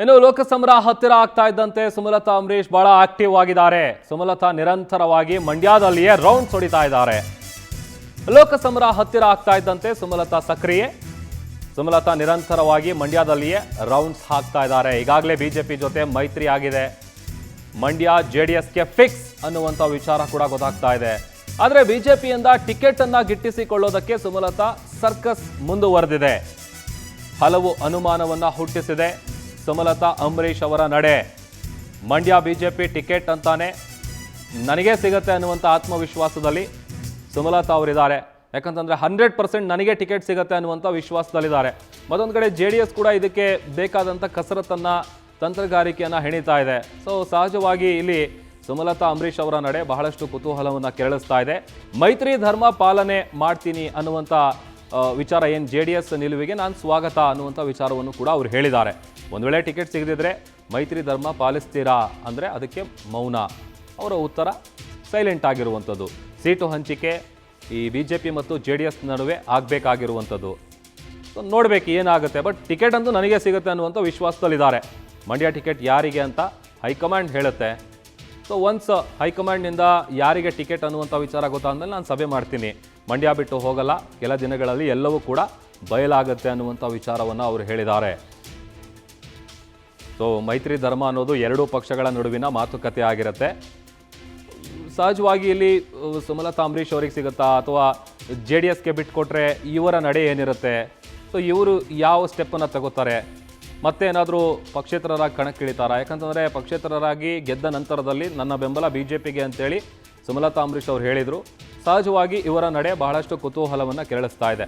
ಇನ್ನು ಲೋಕಸಮರ ಹತ್ತಿರ ಆಗ್ತಾ ಇದ್ದಂತೆ ಸುಮಲತಾ ಅಂಬರೀಶ್ ಬಹಳ ಆಕ್ಟಿವ್ ಆಗಿದ್ದಾರೆ. ಸುಮಲತಾ ನಿರಂತರವಾಗಿ ಮಂಡ್ಯದಲ್ಲಿಯೇ ರೌಂಡ್ಸ್ ಹೊಡಿತಾ ಇದ್ದಾರೆ. ಲೋಕಸಮರ ಹತ್ತಿರ ಆಗ್ತಾ ಇದ್ದಂತೆ ಸುಮಲತಾ ಸಕ್ರಿಯ. ಸುಮಲತಾ ನಿರಂತರವಾಗಿ ಮಂಡ್ಯದಲ್ಲಿಯೇ ರೌಂಡ್ಸ್ ಹಾಕ್ತಾ ಇದ್ದಾರೆ. ಈಗಾಗಲೇ ಬಿಜೆಪಿ ಜೊತೆ ಮೈತ್ರಿ ಆಗಿದೆ. ಮಂಡ್ಯ ಜೆಡಿಎಸ್ಗೆ ಫಿಕ್ಸ್ ಅನ್ನುವಂಥ ವಿಚಾರ ಕೂಡ ಗೊತ್ತಾಗ್ತಾ ಇದೆ. ಆದರೆ ಬಿಜೆಪಿಯಿಂದ ಟಿಕೆಟ್ ಅನ್ನ ಗಿಟ್ಟಿಸಿಕೊಳ್ಳೋದಕ್ಕೆ ಸುಮಲತಾ ಸರ್ಕಸ್ ಮುಂದುವರೆದಿದೆ. ಹಲವು ಅನುಮಾನವನ್ನ ಹುಟ್ಟಿಸಿದೆ ಸುಮಲತಾ ಅಂಬರೀಶ್ ಅವರ ನಡೆ. ಮಂಡ್ಯ ಬಿಜೆಪಿ ಟಿಕೆಟ್ ಅಂತಾನೆ ನನಗೆ ಸಿಗುತ್ತೆ ಅನ್ನುವಂಥ ಆತ್ಮವಿಶ್ವಾಸದಲ್ಲಿ ಸುಮಲತಾ ಅವರಿದ್ದಾರೆ. ಯಾಕಂತಂದ್ರೆ 100% ನನಗೆ ಟಿಕೆಟ್ ಸಿಗುತ್ತೆ ಅನ್ನುವಂಥ ವಿಶ್ವಾಸದಲ್ಲಿದ್ದಾರೆ. ಮತ್ತೊಂದು ಕಡೆ JDS ಕೂಡ ಇದಕ್ಕೆ ಬೇಕಾದಂಥ ಕಸರತ್ತನ್ನ ತಂತ್ರಗಾರಿಕೆಯನ್ನ ಹೆಣಿತಾ ಇದೆ. ಸೊ ಸಹಜವಾಗಿ ಇಲ್ಲಿ ಸುಮಲತಾ ಅಂಬರೀಶ್ ಅವರ ನಡೆ ಬಹಳಷ್ಟು ಕುತೂಹಲವನ್ನು ಕೆರಳಿಸ್ತಾ ಇದೆ. ಮೈತ್ರಿ ಧರ್ಮ ಪಾಲನೆ ಮಾಡ್ತೀನಿ ಅನ್ನುವಂಥ ವಿಚಾರ ಏನು JDS ನಿಲುವಿಗೆ ನಾನು ಸ್ವಾಗತ ಅನ್ನುವಂಥ ವಿಚಾರವನ್ನು ಕೂಡ ಅವರು ಹೇಳಿದ್ದಾರೆ. ಒಂದು ವೇಳೆ ಟಿಕೆಟ್ ಸಿಗದಿದ್ರೆ ಮೈತ್ರಿ ಧರ್ಮ ಪಾಲಿಸ್ತೀರಾ ಅಂದರೆ ಅದಕ್ಕೆ ಮೌನ. ಅವರ ಉತ್ತರ ಸೈಲೆಂಟ್ ಆಗಿರುವಂಥದ್ದು. ಸೀಟು ಹಂಚಿಕೆ ಈ BJP ಮತ್ತು JDS ನಡುವೆ ಆಗಬೇಕಾಗಿರುವಂಥದ್ದು. ಸೊ ನೋಡಬೇಕು ಏನಾಗುತ್ತೆ. ಬಟ್ ಟಿಕೆಟ್ ಅಂತೂ ನನಗೆ ಸಿಗುತ್ತೆ ಅನ್ನುವಂಥ ವಿಶ್ವಾಸದಲ್ಲಿದ್ದಾರೆ. ಮಂಡ್ಯ ಟಿಕೆಟ್ ಯಾರಿಗೆ ಅಂತ ಹೈಕಮಾಂಡ್ ಹೇಳುತ್ತೆ. ಸೊ ಒನ್ಸ್ ಹೈಕಮಾಂಡ್ನಿಂದ ಯಾರಿಗೆ ಟಿಕೆಟ್ ಅನ್ನುವಂಥ ವಿಚಾರ ಗೊತ್ತಾದ್ಮೇಲೆ ನಾನು ಸಭೆ ಮಾಡ್ತೀನಿ. ಮಂಡ್ಯ ಬಿಟ್ಟು ಹೋಗಲ್ಲ, ಕೆಲ ದಿನಗಳಲ್ಲಿ ಎಲ್ಲವೂ ಕೂಡ ಬಯಲಾಗುತ್ತೆ ಅನ್ನುವಂಥ ವಿಚಾರವನ್ನು ಅವರು ಹೇಳಿದ್ದಾರೆ. ಸೊ ಮೈತ್ರಿ ಧರ್ಮ ಅನ್ನೋದು ಎರಡೂ ಪಕ್ಷಗಳ ನಡುವಿನ ಮಾತುಕತೆ ಆಗಿರುತ್ತೆ. ಸಹಜವಾಗಿ ಇಲ್ಲಿ ಸುಮಲತಾ ಅಂಬರೀಶ್ ಅವರಿಗೆ ಸಿಗುತ್ತಾ ಅಥವಾ JDSಗೆ ಬಿಟ್ಕೊಟ್ರೆ ಇವರ ನಡೆ ಏನಿರುತ್ತೆ, ಸೊ ಇವರು ಯಾವ ಸ್ಟೆಪ್ಪನ್ನು ತಗೋತಾರೆ, ಮತ್ತೆ ಏನಾದರೂ ಪಕ್ಷೇತರರಾಗಿ ಕಣಕ್ಕಿಳಿತಾರಾ? ಯಾಕಂತಂದರೆ ಪಕ್ಷೇತರರಾಗಿ ಗೆದ್ದ ನಂತರದಲ್ಲಿ ನನ್ನ ಬೆಂಬಲ BJPಗೆ ಅಂತೇಳಿ ಸುಮಲತಾ ಅಂಬರೀಶ್ ಅವರು ಹೇಳಿದರು. ಸಹಜವಾಗಿ ಇವರ ನಡೆ ಬಹಳಷ್ಟು ಕುತೂಹಲವನ್ನು ಕೆರಳಿಸ್ತಾ ಇದೆ.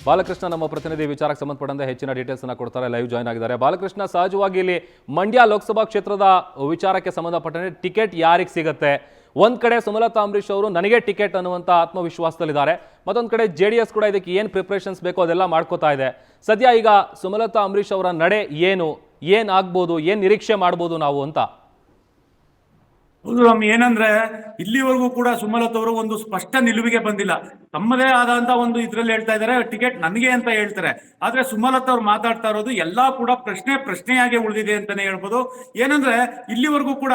ಬಾಲಕೃಷ್ಣ ನಮ್ಮ ಪ್ರತಿನಿಧಿ ವಿಚಾರಕ್ಕೆ ಸಂಬಂಧಪಟ್ಟಂತೆ ಹೆಚ್ಚಿನ ಡೀಟೇಲ್ಸ್ನ ಕೊಡ್ತಾರೆ. ಲೈವ್ ಜಾಯ್ನ್ ಆಗಿದ್ದಾರೆ. ಬಾಲಕೃಷ್ಣ, ಸಹಜವಾಗಿ ಇಲ್ಲಿ ಮಂಡ್ಯ ಲೋಕಸಭಾ ಕ್ಷೇತ್ರದ ವಿಚಾರಕ್ಕೆ ಸಂಬಂಧಪಟ್ಟಂತೆ ಟಿಕೆಟ್ ಯಾರಿಗೆ ಸಿಗುತ್ತೆ? ಒಂದ್ ಕಡೆ ಸುಮಲತಾ ಅಂಬರೀಶ್ ಅವರು ನನಗೆ ಟಿಕೆಟ್ ಅನ್ನುವಂಥ ಆತ್ಮವಿಶ್ವಾಸದಲ್ಲಿದ್ದಾರೆ. ಮತ್ತೊಂದು ಕಡೆ JDS ಕೂಡ ಇದಕ್ಕೆ ಏನು ಪ್ರಿಪ್ರೇಷನ್ಸ್ ಬೇಕೋ ಅದೆಲ್ಲ ಮಾಡ್ಕೋತಾ ಇದೆ. ಸದ್ಯ ಈಗ ಸುಮಲತಾ ಅಂಬರೀಶ್ ಅವರ ನಡೆ ಏನಾಗ್ಬೋದು, ಏನು ನಿರೀಕ್ಷೆ ಮಾಡ್ಬೋದು ನಾವು ಅಂತ? ಹೌದು ರಾಮ್, ಏನಂದ್ರೆ ಇಲ್ಲಿವರೆಗೂ ಕೂಡ ಸುಮಲತಾ ಅವರು ಒಂದು ಸ್ಪಷ್ಟ ನಿಲುವಿಗೆ ಬಂದಿಲ್ಲ. ತಮ್ಮದೇ ಆದಂತ ಒಂದು ಇದ್ರಲ್ಲಿ ಹೇಳ್ತಾ ಇದ್ದಾರೆ ಟಿಕೆಟ್ ನನಗೆ ಅಂತ ಹೇಳ್ತಾರೆ. ಆದ್ರೆ ಸುಮಲತಾ ಅವ್ರು ಮಾತಾಡ್ತಾ ಇರೋದು ಎಲ್ಲಾ ಕೂಡ ಪ್ರಶ್ನೆಯಾಗಿ ಉಳಿದಿದೆ ಅಂತಾನೆ ಹೇಳ್ಬೋದು. ಏನಂದ್ರೆ ಇಲ್ಲಿವರೆಗೂ ಕೂಡ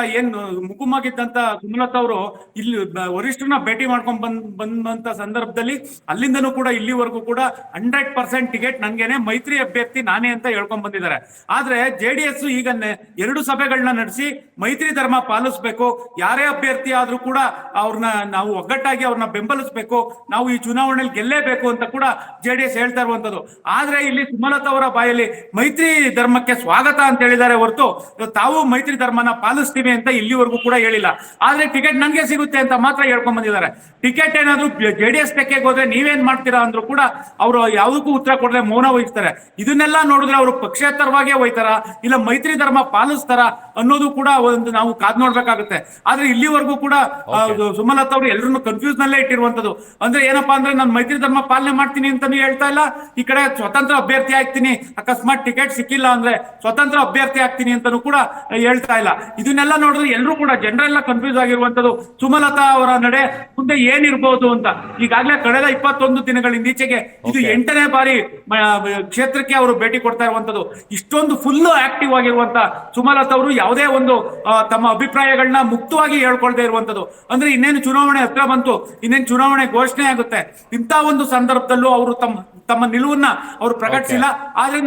ಮುಖಮಾಗಿದ್ದಂತ ಸುಮಲತಾ ಅವರು ಇಲ್ಲಿ ವರಿಷ್ಠರನ್ನ ಭೇಟಿ ಮಾಡ್ಕೊಂಡ್ ಬಂದಂತ ಸಂದರ್ಭದಲ್ಲಿ ಅಲ್ಲಿಂದನೂ ಕೂಡ ಇಲ್ಲಿವರೆಗೂ ಕೂಡ 100% ಟಿಕೆಟ್ ನನ್ಗೇನೆ, ಮೈತ್ರಿ ಅಭ್ಯರ್ಥಿ ನಾನೇ ಅಂತ ಹೇಳ್ಕೊಂಡ್ ಬಂದಿದ್ದಾರೆ. ಆದ್ರೆ JDS ಈಗ 2 ಸಭೆಗಳನ್ನ ನಡೆಸಿ ಮೈತ್ರಿ ಧರ್ಮ ಪಾಲಿಸ್ಬೇಕು, ಯಾರೇ ಅಭ್ಯರ್ಥಿ ಆದ್ರೂ ಕೂಡ ಅವ್ರನ್ನ ನಾವು ಒಗ್ಗಟ್ಟಾಗಿ ಅವ್ರನ್ನ ಬೆಂಬಲಿಸಬೇಕು, ನಾವು ಈ ಚುನಾವಣೆಯಲ್ಲಿ ಗೆಲ್ಲೇಬೇಕು ಅಂತ ಕೂಡ JDS ಹೇಳ್ತಾ ಇರುವಂತದ್ದು. ಆದ್ರೆ ಇಲ್ಲಿ ಸುಮಲತಾ ಅವರ ಬಾಯಲ್ಲಿ ಮೈತ್ರಿ ಧರ್ಮಕ್ಕೆ ಸ್ವಾಗತ ಅಂತ ಹೇಳಿದ್ದಾರೆ ಹೊರತು ತಾವು ಮೈತ್ರಿ ಧರ್ಮನ ಪಾಲಿಸ್ತೀವಿ ಅಂತ ಇಲ್ಲಿವರೆಗೂ ಕೂಡ ಹೇಳಿಲ್ಲ. ಆದ್ರೆ ಟಿಕೆಟ್ ನನ್ಗೆ ಸಿಗುತ್ತೆ ಅಂತ ಮಾತ್ರ ಹೇಳ್ಕೊಂಡ್ ಬಂದಿದ್ದಾರೆ. ಟಿಕೆಟ್ ಏನಾದ್ರು JDS ಟೆಕ್ಕೆಗೆ ಹೋದ್ರೆ ನೀವೇನ್ ಮಾಡ್ತೀರಾ ಅಂದ್ರೂ ಕೂಡ ಅವರು ಯಾವುದಕ್ಕೂ ಉತ್ತರ ಕೊಡದೆ ಮೌನ ವಹಿಸ್ತಾರೆ. ಇದನ್ನೆಲ್ಲ ನೋಡಿದ್ರೆ ಅವರು ಪಕ್ಷೇತರವಾಗೇ ಹೋಯ್ತಾರ ಇಲ್ಲ ಮೈತ್ರಿ ಧರ್ಮ ಪಾಲಿಸ್ತಾರ ಅನ್ನೋದು ಕೂಡ ಒಂದು ನಾವು ಕಾದ್ ನೋಡ್ಬೇಕಾಗುತ್ತೆ. ಆದ್ರೆ ಇಲ್ಲಿವರೆಗೂ ಕೂಡ ಸುಮಲತಾ ಅವರು ಎಲ್ಲರನ್ನು ಕನ್ಫ್ಯೂಸ್ ನಲ್ಲೇ ಇಟ್ಟಿರುವಂತದ್ದು. ಅಂದ್ರೆ ಏನಪ್ಪಾ ಅಂದ್ರೆ ನಾನು ಮೈತ್ರಿ ಧರ್ಮ ಪಾಲನೆ ಮಾಡ್ತೀನಿ ಅಂತಾನು ಹೇಳ್ತಾ ಇಲ್ಲ, ಈ ಕಡೆ ಸ್ವತಂತ್ರ ಅಭ್ಯರ್ಥಿ ಆಗ್ತೀನಿ, ಅಕಸ್ಮಾತ್ ಟಿಕೆಟ್ ಸಿಕ್ಕಿಲ್ಲ ಅಂದ್ರೆ ಸ್ವತಂತ್ರ ಅಭ್ಯರ್ಥಿ ಆಗ್ತೀನಿ ಅಂತಾನು ಕೂಡ ಹೇಳ್ತಾ ಇಲ್ಲ. ಇದನ್ನೆಲ್ಲ ನೋಡಿದ್ರೆ ಎಲ್ಲರೂ ಕೂಡ ಜನರೆಲ್ಲ ಕನ್ಫ್ಯೂಸ್ ಆಗಿರುವಂತದ್ದು. ಸುಮಲತಾ ಅವರ ನಡೆ ಮುಂದೆ ಏನಿರ್ಬೋದು ಅಂತ. ಈಗಾಗಲೇ ಕಳೆದ 21 ದಿನಗಳಿಂದೀಚೆಗೆ ಇದು 8ನೇ ಬಾರಿ ಕ್ಷೇತ್ರಕ್ಕೆ ಅವರು ಭೇಟಿ ಕೊಡ್ತಾ ಇರುವಂತದ್ದು. ಇಷ್ಟೊಂದು ಫುಲ್ ಆಕ್ಟಿವ್ ಆಗಿರುವಂತ ಸುಮಲತಾ ಅವರು ಯಾವುದೇ ಒಂದು ತಮ್ಮ ಅಭಿಪ್ರಾಯಗಳನ್ನ ಮುಕ್ತವಾಗಿ ಹೇಳ್ಕೊಳ್ತಾ ಇರುವಂತದ್ದು. ಅಂದ್ರೆ ಇನ್ನೇನು ಚುನಾವಣೆ ಹತ್ರ ಬಂತು, ಇನ್ನೇನು ಚುನಾವಣೆ ಘೋಷಣೆ ಆಗುತ್ತೆ, ಇಂಥ ಒಂದು ಸಂದರ್ಭದಲ್ಲೂ ಅವರು ತಮ್ಮ ನಿಲುವನ್ನ ಅವರು ಪ್ರಕಟಿಸಿಲ್ಲ. ಆದ್ರೆ